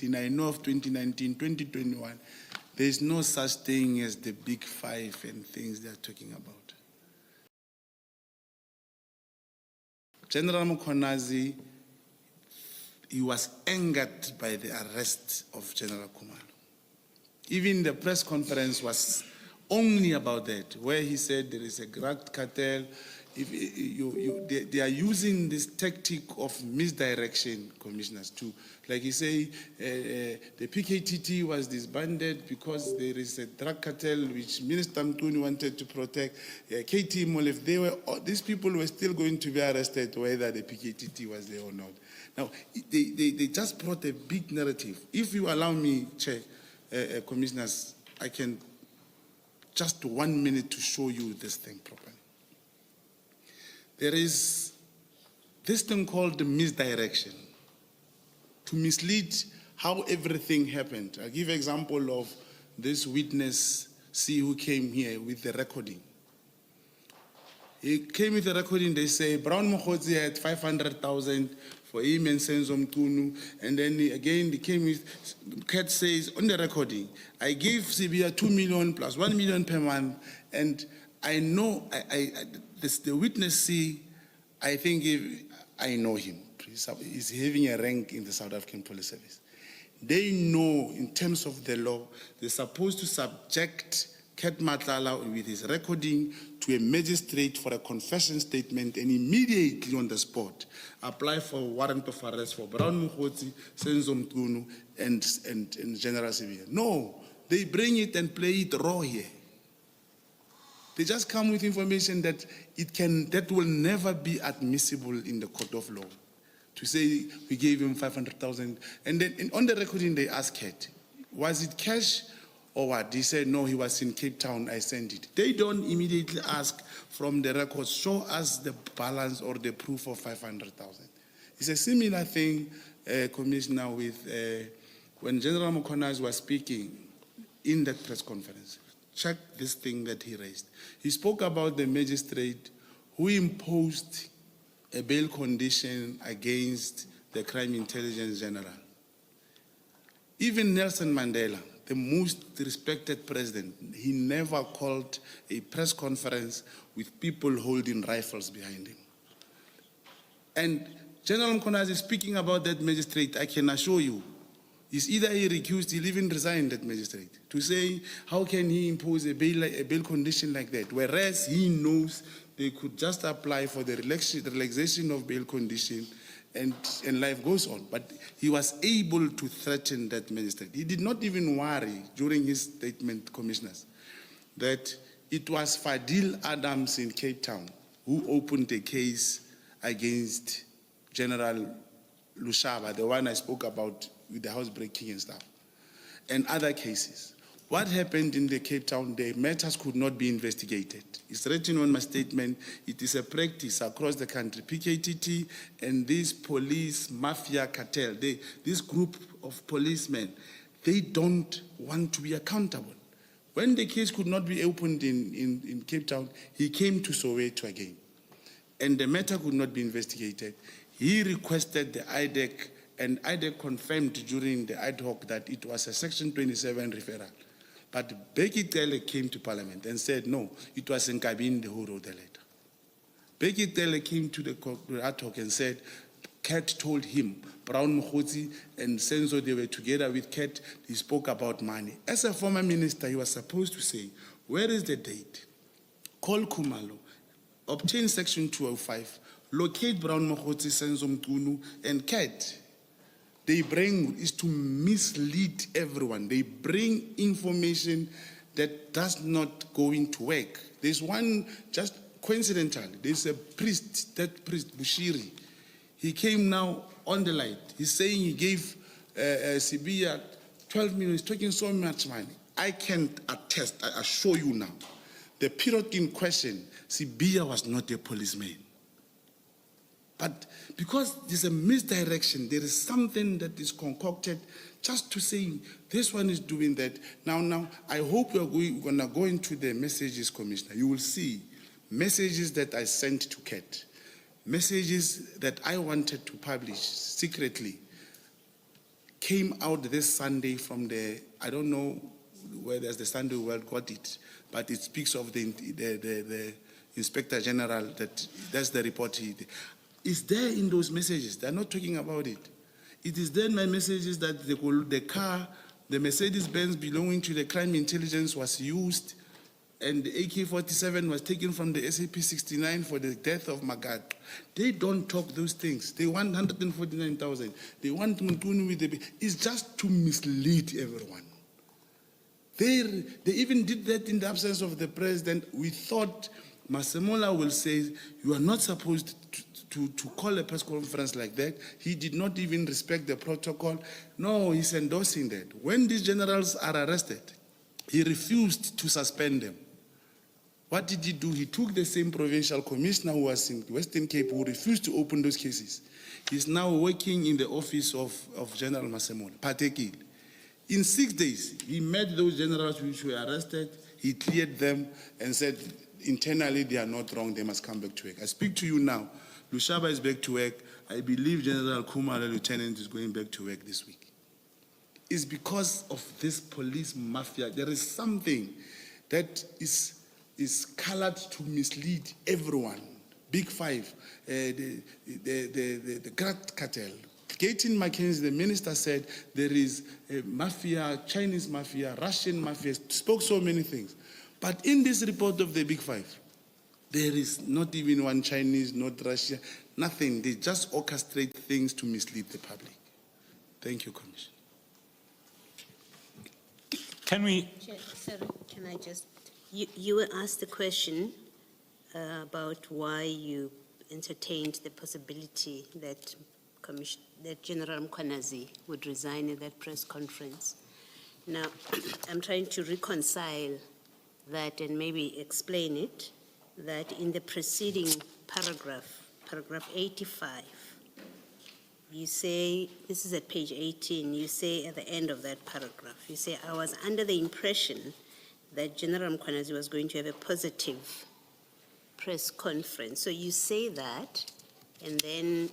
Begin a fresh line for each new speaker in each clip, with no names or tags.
I know of 2019, 2021, there's no such thing as the big five and things they're talking about. General Mkhwanazi, he was angered by the arrest of General Khumalo. Even the press conference was only about that, where he said there is a drug cartel. They are using this tactic of misdirection, commissioners, too. Like you say, the PKTT was disbanded because there is a drug cartel which Minister Mthethwa wanted to protect. KT Molef, these people were still going to be arrested whether the PKTT was there or not. Now, they just brought a big narrative. If you allow me, Chair, commissioners, I can just 1 minute to show you this thing properly. There is this thing called the misdirection, to mislead how everything happened. I'll give an example of this witness, see, who came here with the recording. He came with the recording, they say, Brown Mogotsi had 500,000 for him and Senzo Mtunu, and then again they came with, Kat says on the recording, I gave Sibia 2 million plus 1 million per month, and I know, the witness see, I think I know him. He's having a rank in the South African Police Service. They know, in terms of the law, they're supposed to subject Kat Matlala with his recording to a magistrate for a confession statement, and immediately on the spot apply for warrant of arrest for Brown Mogotsi, Senzo Mtunu, and General Sibia. No, they bring it and play it raw here. They just come with information that that will never be admissible in the court of law. To say we gave him 500,000, and then on the recording they asked Kat, was it cash or what? He said, no, he was in Cape Town, I sent it. They don't immediately ask from the records, show us the balance or the proof of 500,000. It's a similar thing, Commissioner, with when General Mkhwanazi was speaking in that press conference. Check this thing that he raised. He spoke about the magistrate who imposed a bail condition against the Crime Intelligence General. Even Nelson Mandela, the most respected president, he never called a press conference with people holding rifles behind him. And General Mkhwanazi speaking about that magistrate, I can assure you, is either he recused, he'll even resign that magistrate. To say, how can he impose a bail condition like that? Whereas he knows they could just apply for the relaxation of bail condition and life goes on. But he was able to threaten that magistrate. He did not even worry during his statement, commissioners, that it was Fadil Adams in Cape Town who opened a case against General Lushaba, the one I spoke about with the housebreaking and stuff, and other cases. What happened in the Cape Town, the matters could not be investigated. It's written on my statement, it is a practice across the country. PKTT and this police mafia cartel, this group of policemen, they don't want to be accountable. When the case could not be opened in Cape Town, he came to Soweto again, and the matter could not be investigated. He requested the IDEC, and IDEC confirmed during the ad hoc that it was a Section 27 referral. But Becky Tele came to Parliament and said, no, it was Nkabinde who wrote the letter. Becky Tele came to the ad hoc and said, Kat told him, Brown Mogotsi and Senzo, they were together with Kat, he spoke about money. As a former minister, he was supposed to say, where is the date? Call Khumalo, obtain Section 205, locate Brown Mogotsi, Senzo Mtunu, and Kat. They bring is to mislead everyone. They bring information that does not go into work. There's one, just coincidentally, there's a priest, that priest, Bushiri. He came now on the light. He's saying he gave Sibia 12 million, he's talking so much money. I can attest, I assure you now, the period in question, Sibia was not a policeman. But because there's a misdirection, there is something that is concocted just to say, this one is doing that. Now, I hope we're going to go into the messages, Commissioner. You will see messages that I sent to Kat, messages that I wanted to publish secretly. came out this Sunday from the, I don't know where there's the Sunday World got it, but it speaks of the Inspector General, that's the report. It's there in those messages. They're not talking about it. It is there in my messages that the car, the Mercedes-Benz belonging to the crime intelligence was used, and the AK-47 was taken from the SAP-69 for the death of Magat. They don't talk those things. They want 149,000. They want Mkhwanazi with the... It's just to mislead everyone. They even did that in the absence of the president. We thought Masemola will say, you are not supposed to call a press conference like that. He did not even respect the protocol. No, he's endorsing that. When these generals are arrested, he refused to suspend them. What did he do? He took the same provincial commissioner who was in Western Cape who refused to open those cases. He's now working in the office of General Masemola, Patekile. In 6 days, he met those generals which were arrested, he cleared them and said, internally they are not wrong, they must come back to work. I speak to you now, Lushaba is back to work. I believe General Khumalo, Lieutenant, is going back to work this week. It's because of this police mafia. There is something that is colored to mislead everyone. Big Five, the cartel. Gaten Mackenzie, the minister, said there is a mafia, Chinese mafia, Russian mafia, spoke so many things. But in this report of the Big Five, there is not even one Chinese, not Russia, nothing. They just orchestrate things to mislead the public. Thank you, Commissioner.
Can we...
Sorry, can I just... You were asked the question about why you entertained the possibility that General Mkhwanazi would resign at that press conference. Now, I'm trying to reconcile that and maybe explain it, that in the preceding paragraph 85, you say, this is at page 18, you say at the end of that paragraph, you say, I was under the impression that General Mkhwanazi was going to have a positive press conference. So you say that, and then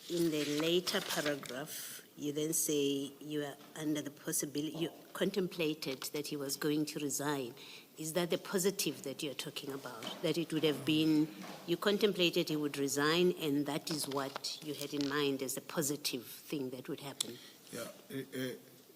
in the later paragraph, you then say you are under the possibility, you contemplated that he was going to resign. Is that the positive that you're talking about? That it would have been, you contemplated he would resign, and that is what you had in mind as the positive thing that would happen?
Yeah,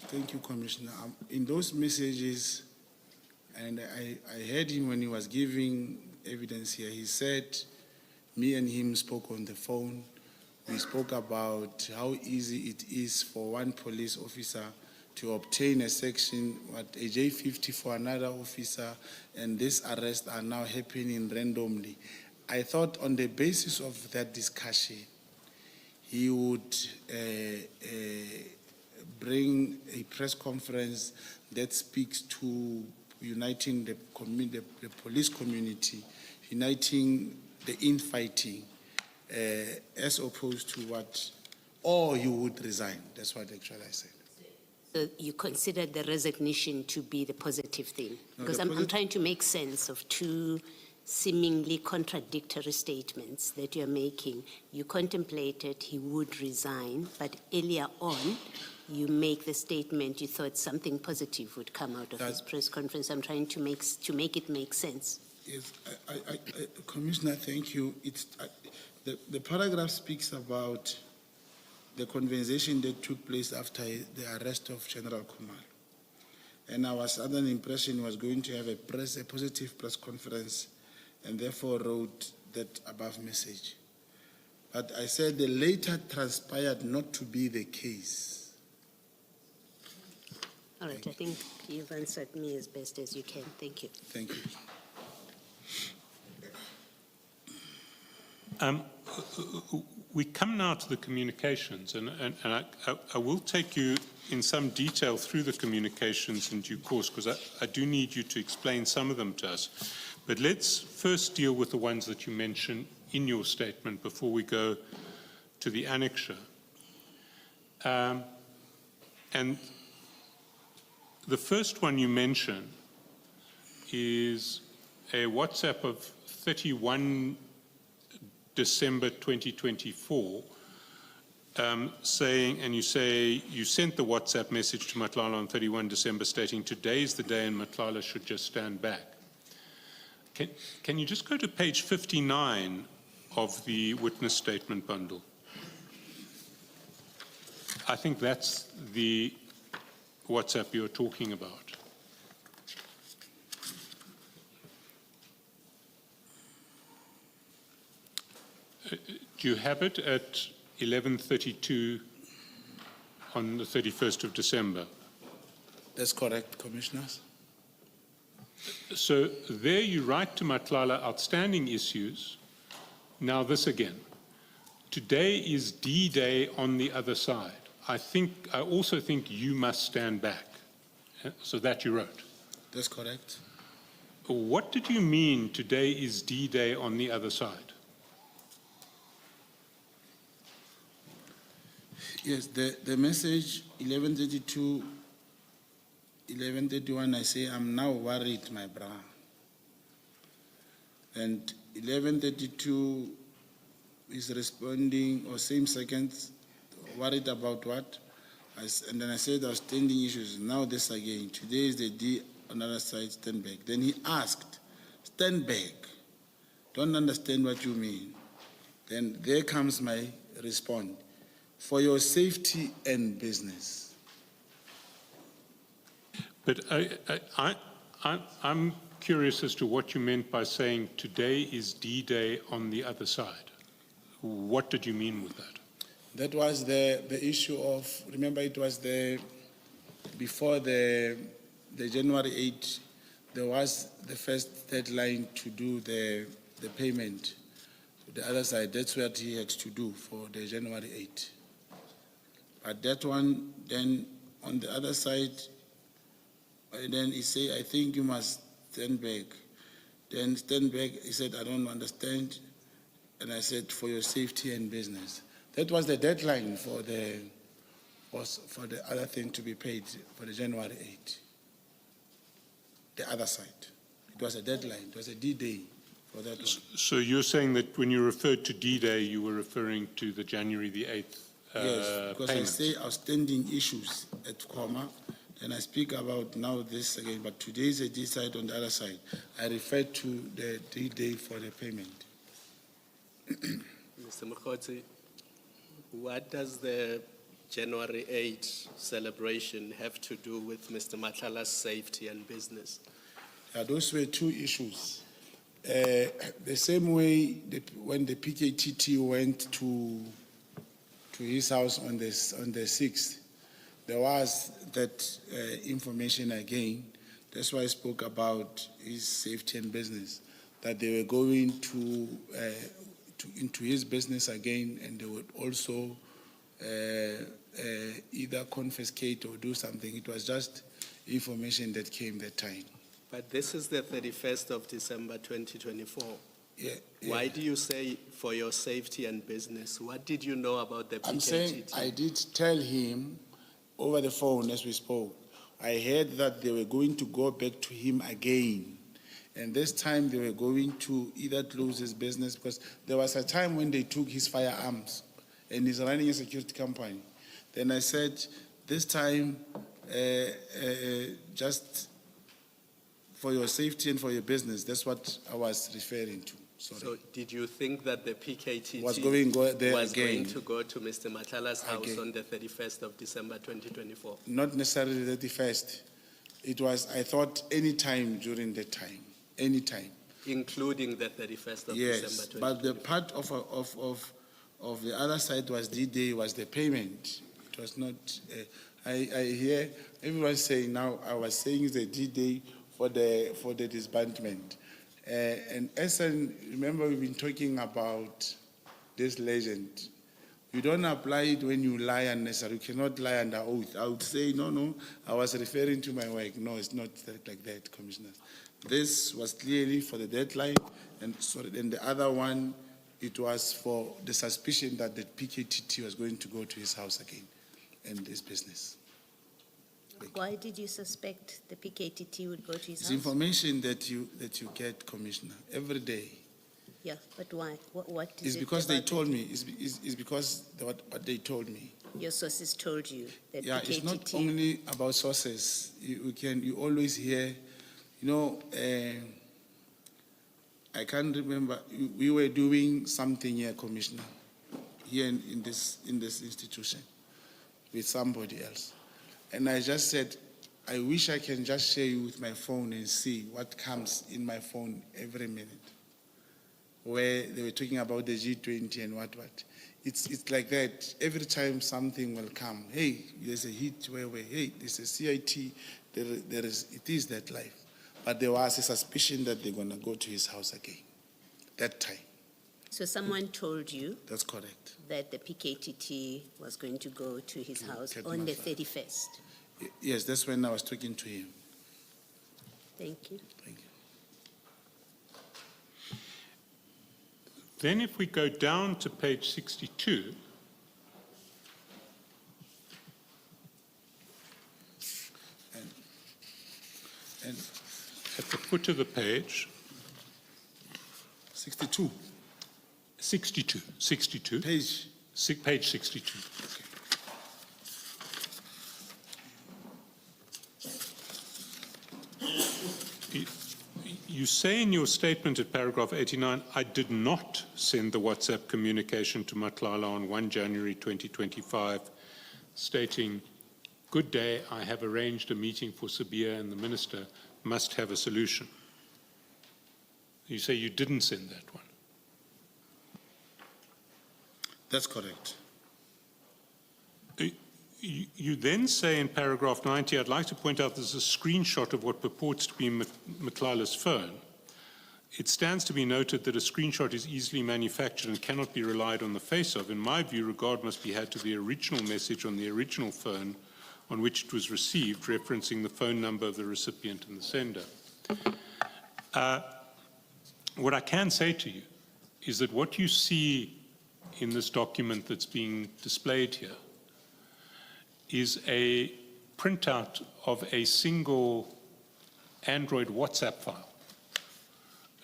thank you, Commissioner. In those messages, and I heard him when he was giving evidence here, he said, me and him spoke on the phone. We spoke about how easy it is for one police officer to obtain a section, a J50 for another officer, and these arrests are now happening randomly. I thought on the basis of that discussion, he would bring a press conference that speaks to uniting the police community, uniting the infighting, as opposed to what, or you would resign. That's what actually I said.
So you considered the resignation to be the positive thing?
No,
because I'm trying to make sense of two seemingly contradictory statements that you're making. You contemplated he would resign, but earlier on, you make the statement you thought something positive would come out of this press conference. I'm trying to make it make sense.
Yes, Commissioner, thank you. The paragraph speaks about the conversation that took place after the arrest of General Khumalo. And I was under the impression he was going to have a positive press conference, and therefore wrote that above message. But I said the later transpired not to be the case.
All right, I think you've answered me as best as you can. Thank you.
Thank you.
We come now to the communications, and I will take you in some detail through the communications in due course, because I do need you to explain some of them to us. But let's first deal with the ones that you mentioned in your statement before we go to the annexure. And the first one you mention is a WhatsApp of 31 December 2024, saying, and you say you sent the WhatsApp message to Matlala on 31 December stating today is the day and Matlala should just stand back. Can you just go to page 59 of the witness statement bundle? I think that's the WhatsApp you're talking about. Do you have it at 11:32 on the 31st of December?
That's correct, Commissioners.
So there you write to Matlala outstanding issues. Now this again. Today is D-Day on the other side. I also think you must stand back. So that you wrote.
That's correct.
What did you mean today is D-Day on the other side?
Yes, the message 11:32, 11:31, I say, I'm now worried, my brother. And 11:32 is responding, or same seconds, worried about what? And then I said outstanding issues. Now this again. Today is the D on the other side, stand back. Then he asked, stand back. Don't understand what you mean. Then there comes my response. For your safety and business.
But I'm curious as to what you meant by saying today is D-Day on the other side. What did you mean with that?
That was the issue of, remember it was before the January 8, there was the first deadline to do the payment to the other side. That's what he had to do for the January 8. But that one, then on the other side, and then he said, I think you must stand back. Then stand back, he said, I don't understand. And I said, for your safety and business. That was the deadline for the other thing to be paid for the January 8. The other side. It was a deadline, it was a D-Day for that one.
So you're saying that when you referred to D-Day, you were referring to the January the 8th
yes, because
payment.
I say outstanding issues at comma, and I speak about now this again, but today is a D side on the other side. I refer to the D-Day for the payment.
Mr. Mogotsi, what does the January 8 celebration have to do with Mr. Matlala's safety and business?
Those were two issues. The same way when the PKTT went to his house on the 6th, there was that information again. That's why I spoke about his safety and business, that they were going into his business again, and they would also either confiscate or do something. It was just information that came that time.
But this is the 31st of December 2024.
Yeah.
Why do you say for your safety and business? What did you know about the PKTT?
I'm saying I did tell him over the phone as we spoke. I heard that they were going to go back to him again. And this time they were going to either close his business, because there was a time when they took his firearms and he's running a security company. Then I said, this time, just for your safety and for your business, that's what I was referring to. Sorry.
So did you think that the PKTT
was going to
go to Mr. Matlala's house on the 31st of December 2024?
Not necessarily the 31st. It was, I thought, any time during that time. Any time.
Including the 31st of
yes,
December 2024?
But the part of the other side was D-Day, was the payment. It was not, I hear everyone saying now, I was saying the D-Day for the disbandment. And Essen, remember we've been talking about this legend. You don't apply it when you lie unnecessarily. You cannot lie under oath. I would say, no, I was referring to my work. No, it's not like that, Commissioners. This was clearly for the deadline, and the other one, it was for the suspicion that the PKTT was going to go to his house again and his business.
Why did you suspect the PKTT would go to his
It's
house?
information that you get, Commissioner, every day.
Yeah, but why? What is
It's
it
because they
about
told me, it's because what they told me.
Your sources told you that
Yeah, it's not
PKTT
only about sources. You always hear, I can't remember, we were doing something here, Commissioner, here in this institution with somebody else. And I just said, I wish I can just share you with my phone and see what comes in my phone every minute. Where they were talking about the G20 and what. It's like that. Every time something will come, hey, there's a hit where, hey, there's a CIT, it is that life. But there was a suspicion that they're going to go to his house again, that time.
So someone told you
That's correct.
that the PKTT was going to go to his house
Cat
on the
Master.
31st.
Yes, that's when I was talking to him.
Thank you.
Thank you.
Then if we go down to page 62,
And
at the foot of the page,
62,
62,
page.
page 62. You say in your statement at paragraph 89, I did not send the WhatsApp communication to Matlala on 1 January 2025, stating, good day, I have arranged a meeting for Sabia and the minister must have a solution. You say you didn't send that one.
That's correct.
You then say in paragraph 90, I'd like to point out there's a screenshot of what purports to be Matlala's phone. It stands to be noted that a screenshot is easily manufactured and cannot be relied on the face of. In my view, regard must be had to the original message on the original phone on which it was received, referencing the phone number of the recipient and the sender. What I can say to you is that what you see in this document that's being displayed here is a printout of a single Android WhatsApp file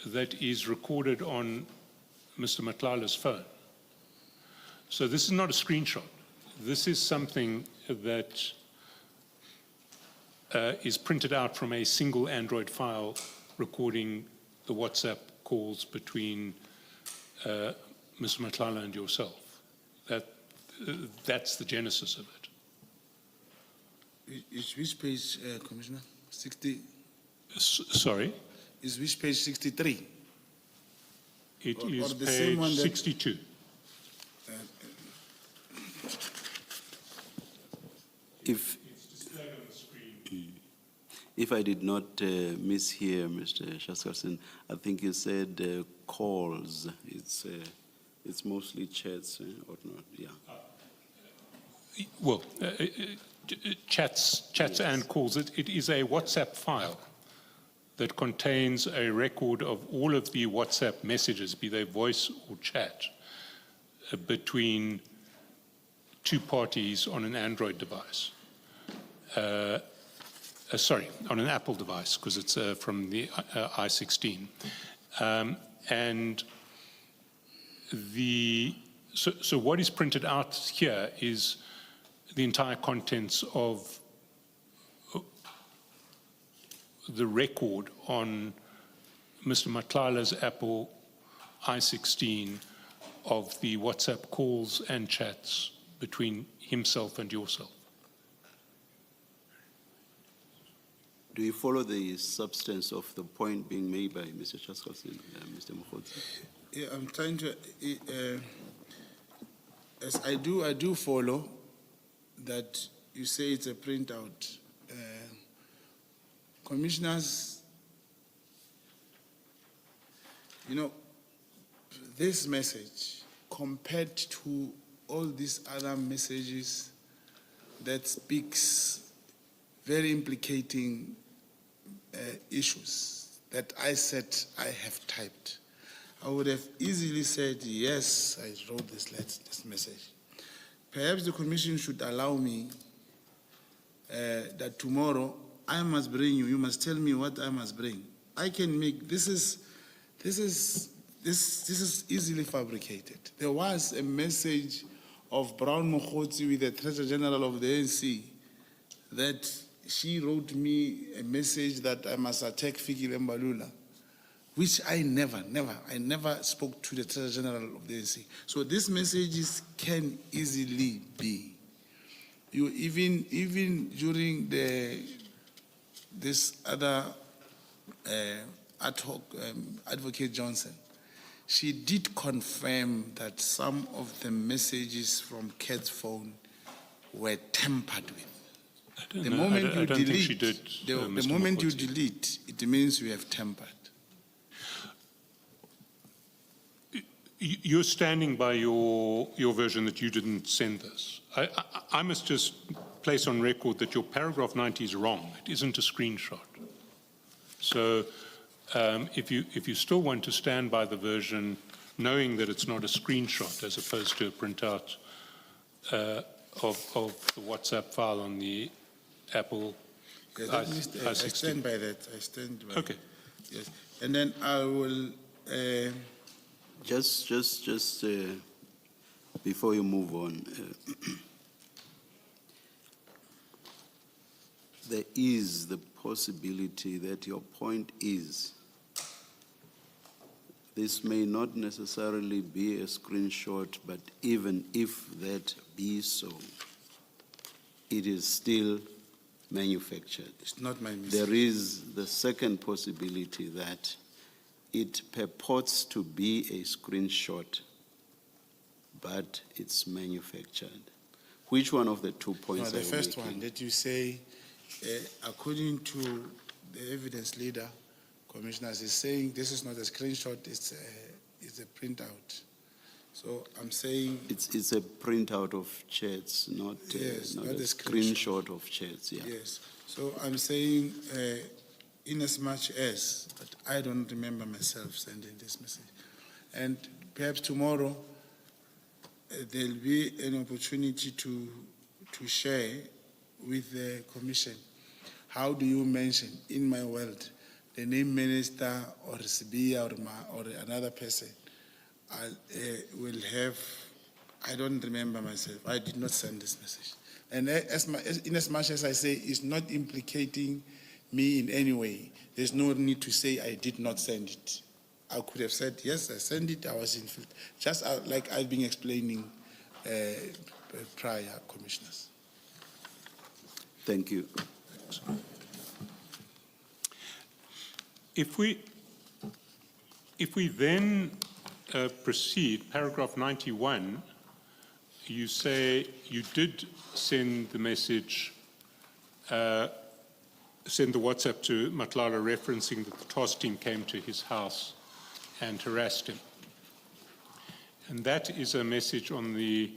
that is recorded on Mr. Matlala's phone. So this is not a screenshot. This is something that is printed out from a single Android file recording the WhatsApp calls between Mr. Matlala and yourself. That's the genesis of it.
Is which page, Commissioner? 60?
Sorry?
Is which page 63?
It
Or
is
the same one
page
that-
62.
If I did not mishear, Mr. Shaskarson, I think you said calls. It's mostly chats or not? Yeah.
Well, chats
Yes.
and calls. It is a WhatsApp file that contains a record of all of the WhatsApp messages, be they voice or chat, between two parties on an Android device. Sorry, on an Apple device, because it's from the i16. So what is printed out here is the entire contents of the record on Mr. Matlala's Apple i16 of the WhatsApp calls and chats between himself and yourself.
Do you follow the substance of the point being made by Mr. Shaskarson, Mr. Mogotsi?
Yeah, I'm trying to, as I do follow that you say it's a printout. Commissioners, this message compared to all these other messages that speaks very implicating issues that I said I have typed, I would have easily said, yes, I wrote this message. Perhaps the Commission should allow me that tomorrow I must bring you must tell me what I must bring. I can make, this is this is easily fabricated. There was a message of Brown Mogotsi with the Treasurer General of the ANC that she wrote me a message that I must attack Fikile Mbalula, which I never spoke to the Treasurer General of the ANC. So these messages can easily be. You even during this other ad hoc Advocate Johnson, she did confirm that some of the messages from Kat's phone were tampered with. The moment you delete, the moment you delete, it means you have tampered.
You're standing by your version that you didn't send this. I must just place on record that your paragraph 90 is wrong. It isn't a screenshot. So if you still want to stand by the version, knowing that it's not a screenshot as opposed to a printout of the WhatsApp file on the Apple
I stand by that. I stand by
Okay.
that. Yes. And then I will...
Just before you move on, there is the possibility that your point is this may not necessarily be a screenshot, but even if that be so, it is still manufactured.
It's not my mistake.
There is the second possibility that it purports to be a screenshot, but it's manufactured. Which one of the 2 points
No,
are
the
you
first
making?
one that you say, according to the evidence leader, commissioners, is saying this is not a screenshot, it's a printout. So I'm saying...
It's a printout of chats, not,
Yes,
not
not
a
a
screenshot of chats. Yeah.
Yes. So I'm saying, in as much as, but I don't remember myself sending this message. And perhaps tomorrow there'll be an opportunity to share with the Commission. How do you mention in my world the name minister or Sibia or another person? I will have, I don't remember myself. I did not send this message. And in as much as I say it's not implicating me in any way, there's no need to say I did not send it. I could have said, yes, I sent it, I was in field. Just like I've been explaining prior, commissioners.
Thank you.
If we then proceed, paragraph 91, you say you did send the message, send the WhatsApp to Matlala referencing that the task team came to his house and harassed him. And that is a message on the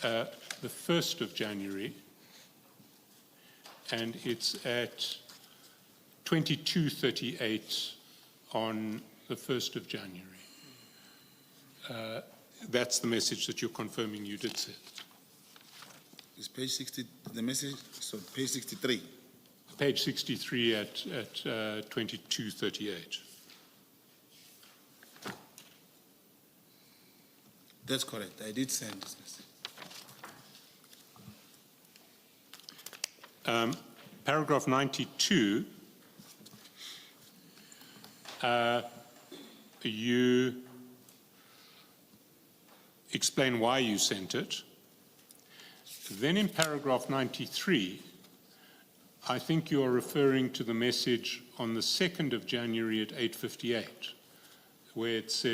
1st of January, and it's at 22:38 on the 1st of January. That's the message that you're confirming you did send.
It's page 60, the message, so page 63.
Page 63 at 22:38.
That's correct. I did send this message.
Paragraph 92, you explain why you sent it. Then in paragraph 93, I think you are referring to the message on the 2nd of January at 8:58, where it says,